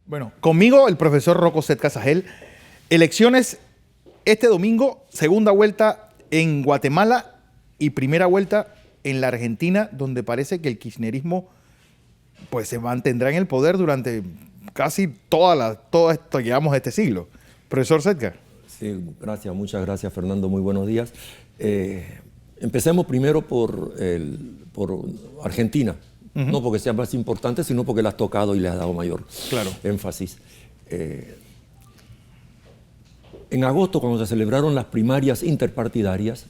Bueno, conmigo el profesor Rocco Set Casagel. Elecciones este domingo, segunda vuelta en Guatemala y primera vuelta en la Argentina, donde parece que el kirchnerismo pues se mantendrá en el poder durante casi todo esto que llevamos de este siglo. Profesor Setka. Sí, gracias, muchas gracias, Fernando. Muy buenos días. Empecemos primero por Argentina. No porque sea más importante, sino porque la has tocado y le has dado mayor énfasis. En agosto, cuando se celebraron las primarias interpartidarias,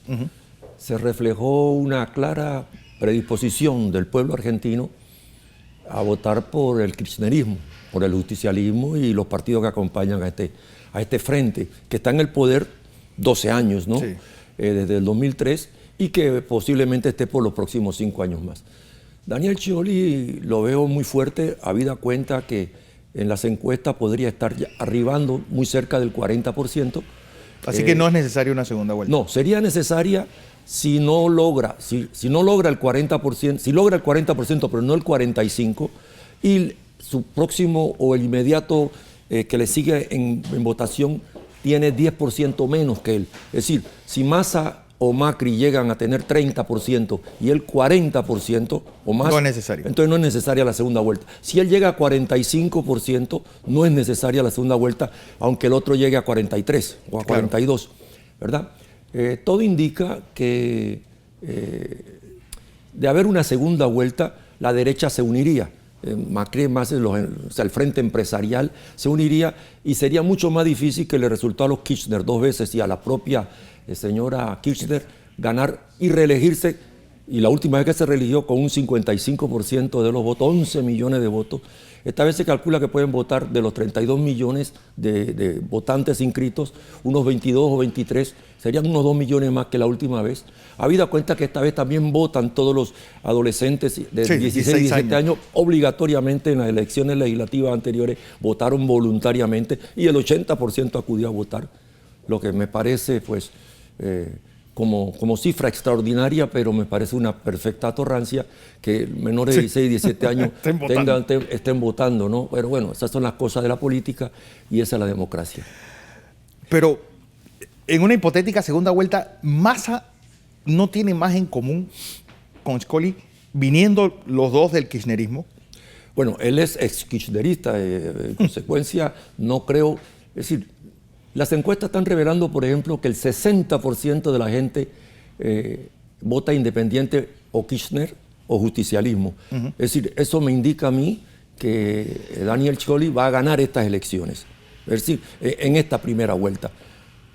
se reflejó una clara predisposición del pueblo argentino a votar por el kirchnerismo, por el justicialismo y los partidos que acompañan a este frente, que está en el poder 12 años, ¿no? Sí. Desde el 2003, y que posiblemente esté por los próximos 5 años más. Daniel Scioli lo veo muy fuerte, habida cuenta que en las encuestas podría estar ya arribando muy cerca del 40%. Así que no es necesaria una segunda vuelta. No, sería necesaria si no logra, si no logra el 40%, si logra el 40%, pero no el 45%, y su próximo o el inmediato que le sigue en votación tiene 10% menos que él. Es decir, si Massa o Macri llegan a tener 30% y él 40% o más, no es necesario. Entonces no es necesaria la segunda vuelta. Si él llega a 45%, no es necesaria la segunda vuelta, aunque el otro llegue a 43 o a 42, ¿verdad? Todo indica que de haber una segunda vuelta, la derecha se uniría. Macri más el frente empresarial se uniría y sería mucho más difícil que le resultó a los Kirchner 2 veces y a la propia señora Kirchner ganar y reelegirse, y la última vez que se reeligió con un 55% de los votos, 11 millones de votos. Esta vez se calcula que pueden votar de los 32 millones de votantes inscritos, unos 22 o 23, serían unos 2 millones más que la última vez. Habida cuenta que esta vez también votan todos los adolescentes de 16 y 17 años, obligatoriamente en las elecciones legislativas anteriores votaron voluntariamente y el 80% acudió a votar, lo que me parece pues como cifra extraordinaria, pero me parece una perfecta atorrancia que menores de 16 y 17 años estén votando, ¿no? Pero bueno, esas son las cosas de la política y esa es la democracia. Pero en una hipotética segunda vuelta, Massa no tiene más en común con Scioli, viniendo los dos del kirchnerismo. Bueno, él es ex-kirchnerista, en consecuencia no creo, es decir, las encuestas están revelando, por ejemplo, que el 60% de la gente vota independiente o Kirchner o justicialismo. Es decir, eso me indica a mí que Daniel Scioli va a ganar estas elecciones, es decir, en esta primera vuelta.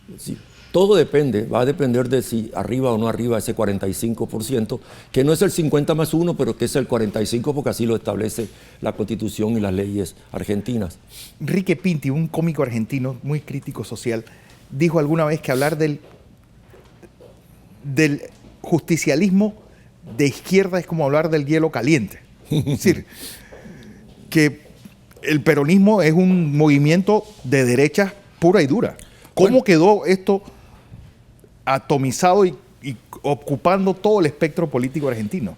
Es decir, todo depende, va a depender de si arriba o no arriba ese 45%, que no es el 50 más 1, pero que es el 45 porque así lo establece la Constitución y las leyes argentinas. Enrique Pinti, un cómico argentino muy crítico social, dijo alguna vez que hablar del justicialismo de izquierda es como hablar del hielo caliente. Es decir, que el peronismo es un movimiento de derecha pura y dura. ¿Cómo quedó esto atomizado y ocupando todo el espectro político argentino?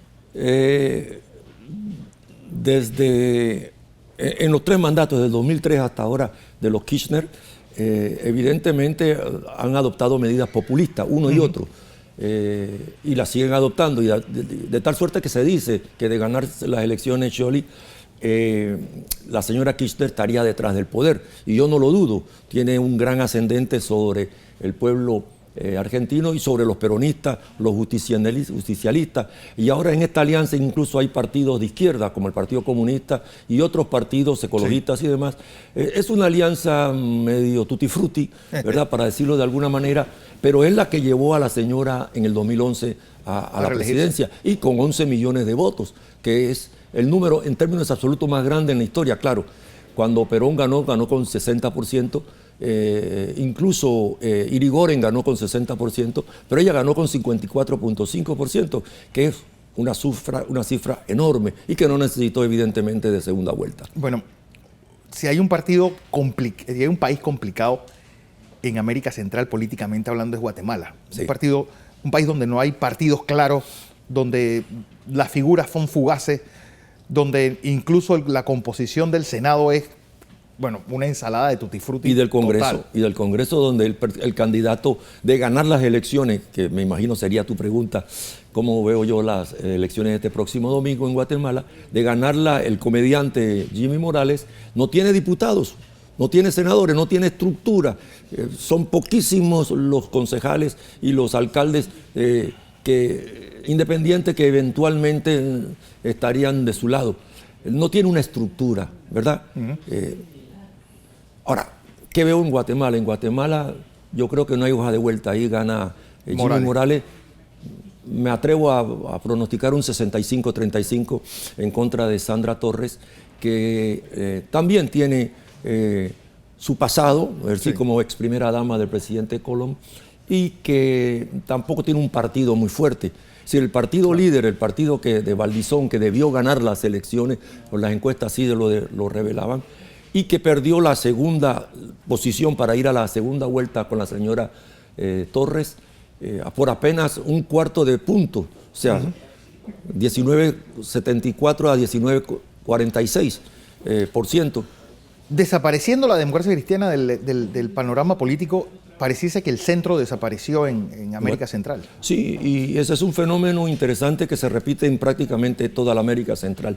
Desde en los 3 mandatos, del 2003 hasta ahora, de los Kirchner, evidentemente han adoptado medidas populistas, uno y otro, y las siguen adoptando, y de tal suerte que se dice que de ganar las elecciones Scioli, la señora Kirchner estaría detrás del poder, y yo no lo dudo, tiene un gran ascendente sobre el pueblo argentino y sobre los peronistas, los justicialistas, y ahora en esta alianza incluso hay partidos de izquierda como el Partido Comunista y otros partidos ecologistas y demás. Es una alianza medio tutti frutti, ¿verdad? Para decirlo de alguna manera, pero es la que llevó a la señora en el 2011 a la presidencia, y con 11 millones de votos, que es el número en términos absolutos más grande en la historia. Claro, cuando Perón ganó con 60%, incluso Irigoyen ganó con 60%, pero ella ganó con 54.5%, que es una cifra enorme y que no necesitó evidentemente de segunda vuelta. Bueno, si hay un si hay un país complicado en América Central políticamente hablando es Guatemala. Sí. Un país donde no hay partidos claros, donde las figuras son fugaces, donde incluso la composición del Senado es bueno, una ensalada de tutti frutti y del Congreso, total. y del Congreso donde el candidato de ganar las elecciones, que me imagino sería tu pregunta, cómo veo yo las elecciones este próximo domingo en Guatemala, de ganarla el comediante Jimmy Morales, no tiene diputados, no tiene senadores, no tiene estructura, son poquísimos los concejales y los alcaldes independientes que eventualmente estarían de su lado. No tiene una estructura, ¿verdad? Ahora, ¿qué veo en Guatemala? En Guatemala yo creo que no hay hoja de vuelta. Ahí gana Jimmy Morales. Me atrevo a pronosticar un 65-35 en contra de Sandra Torres, que también tiene su pasado, sí, como ex primera dama del presidente Colón, y que tampoco tiene un partido muy fuerte. Si el partido líder, el partido de Valdizón, que debió ganar las elecciones, por las encuestas así lo revelaban, y que perdió la segunda posición para ir a la segunda vuelta con la señora Torres, por apenas un cuarto de punto, o sea, 19,74 a 19,46%. Desapareciendo la democracia cristiana del panorama político, pareciese que el centro desapareció en América Central. Sí, y ese es un fenómeno interesante que se repite en prácticamente toda la América Central.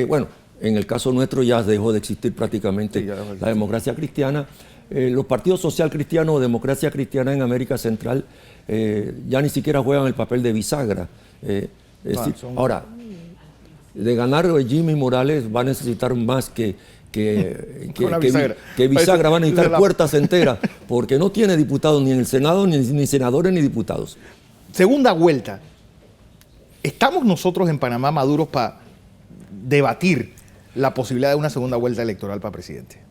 Bueno, en el caso nuestro ya dejó de existir prácticamente la democracia cristiana. Los partidos social cristianos o democracia cristiana en América Central ya ni siquiera juegan el papel de bisagra. Ahora, de ganar Jimmy Morales va a necesitar más que bisagra, va a necesitar puertas enteras, porque no tiene diputados ni en el Senado, ni senadores, ni diputados. Segunda vuelta. ¿Estamos nosotros en Panamá maduros para debatir la posibilidad de una segunda vuelta electoral para presidente?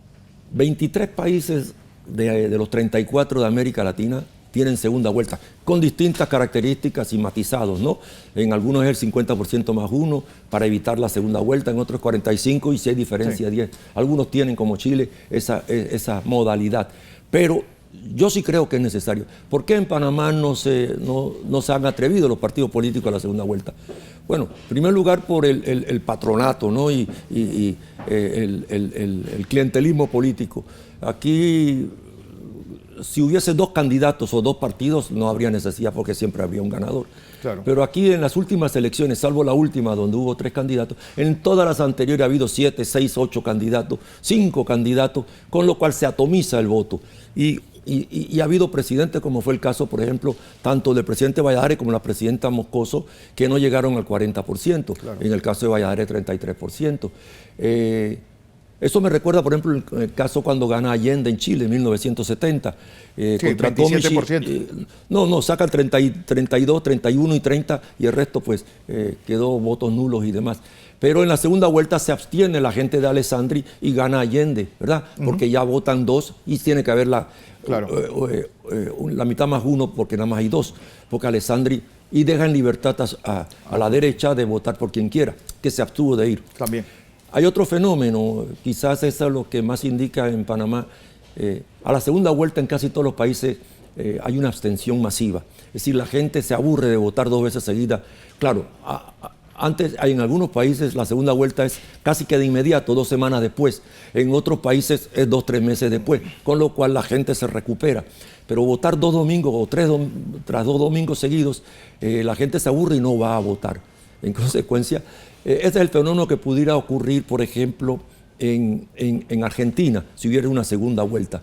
23 países de los 34 de América Latina tienen segunda vuelta, con distintas características y matizados, ¿no? En algunos es el 50% más uno para evitar la segunda vuelta, en otros 45 y si hay diferencia 10. Algunos tienen, como Chile, esa modalidad. Pero yo sí creo que es necesario. ¿Por qué en Panamá no se han atrevido los partidos políticos a la segunda vuelta? Bueno, en primer lugar por el patronato, ¿no? y el clientelismo político. Aquí, si hubiese dos candidatos o dos partidos, no habría necesidad porque siempre habría un ganador. Claro. Pero aquí en las últimas elecciones, salvo la última donde hubo 3 candidatos, en todas las anteriores ha habido 7, 6, 8 candidatos, 5 candidatos, con lo cual se atomiza el voto. Y ha habido presidentes, como fue el caso, por ejemplo, tanto del presidente Valladares como la presidenta Moscoso, que no llegaron al 40%. Claro. En el caso de Valladares, 33%. Eso me recuerda, por ejemplo, el caso cuando gana Allende en Chile en 1970. Contra 27%. Saca el 32, 31 y 30 y el resto pues quedó votos nulos y demás. Pero en la segunda vuelta se abstiene la gente de Alessandri y gana Allende, ¿verdad? Porque ya votan 2 y tiene que haber la mitad más 1 porque nada más hay 2. Porque Alessandri y deja en libertad a la derecha de votar por quien quiera, que se abstuvo de ir. También. Hay otro fenómeno, quizás eso es lo que más indica en Panamá. A la segunda vuelta en casi todos los países hay una abstención masiva. Es decir, la gente se aburre de votar 2 veces seguidas. Claro, antes en algunos países la segunda vuelta es casi que de inmediato, 2 semanas después. En otros países es 2, 3 meses después, con lo cual la gente se recupera. Pero votar 2 domingos o tras 2 domingos seguidos, la gente se aburre y no va a votar. En consecuencia, ese es el fenómeno que pudiera ocurrir, por ejemplo, en Argentina, si hubiera una segunda vuelta.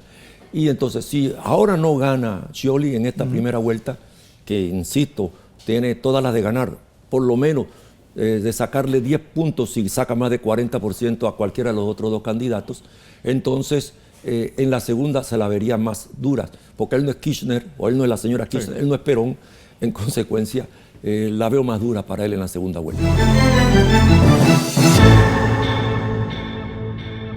Y entonces, si ahora no gana Scioli en esta primera vuelta, que, insisto, tiene todas las de ganar, por lo menos de sacarle 10 puntos si saca más de 40% a cualquiera de los otros 2 candidatos, entonces en la segunda se la vería más dura, porque él no es Kirchner, o él no es la señora Kirchner, él no es Perón, en consecuencia, la veo más dura para él en la segunda vuelta.